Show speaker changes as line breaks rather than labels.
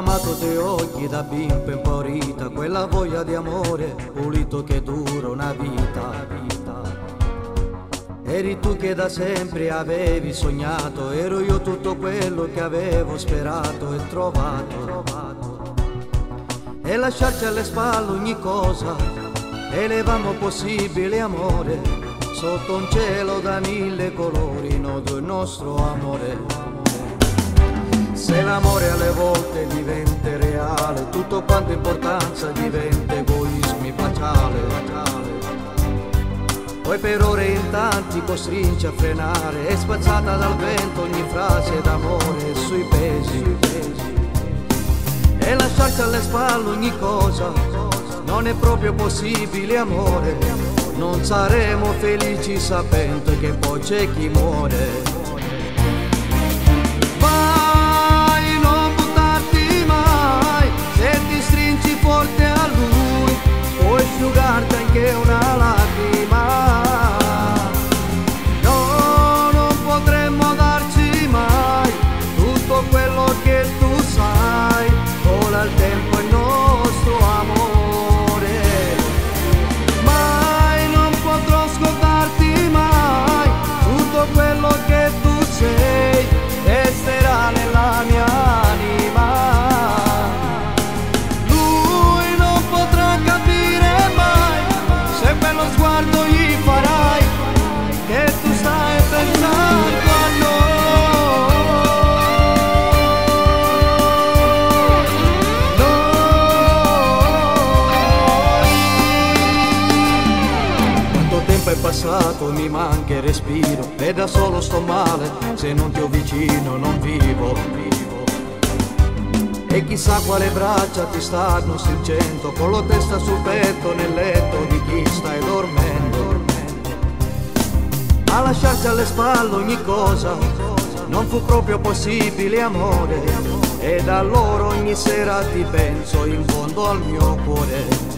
amato i tuoi occhi da bimbo impaurita, quella voglia di amore pulito che dura una vita. Eri tu che da sempre avevi sognato, ero io tutto quello che avevo sperato e trovato. E lasciarci alle spalle ogni cosa, elevamo possibile amore, sotto un cielo da mille colori, nodo il nostro amore. Se l'amore alle volte diventa reale, tutto quanto importanza diventa egoismi baciale. Poi per ore in tanti costringe a frenare, è spazzata dal vento ogni frase d'amore sui pesi. E lasciarci alle spalle ogni cosa, non è proprio possibile amore, non saremo felici sapendo che poi c'è chi muore. Vai, non buttarti mai, se ti stringi forte a lui, puoi asciugarti anche una lacrima. No, non potremmo darci mai tutto quello che tu sai, vola il tempo il nostro amore. Mai non potrò scordarti mai, tutto quello che tu sei resterà nella mia anima. Lui non potrà capire mai, se per lo sguardo gli farai che tu stai pensando a è passato, mi manca il respiro e da solo sto male, se non ti ho vicino non vivo. E chissà quale braccia ti stanno struggendo, con la testa sul petto nel letto di chi stai dormendo. Ma lasciarci alle spalle ogni cosa non fu proprio possibile amore, e da allora ogni sera ti penso in fondo al mio cuore.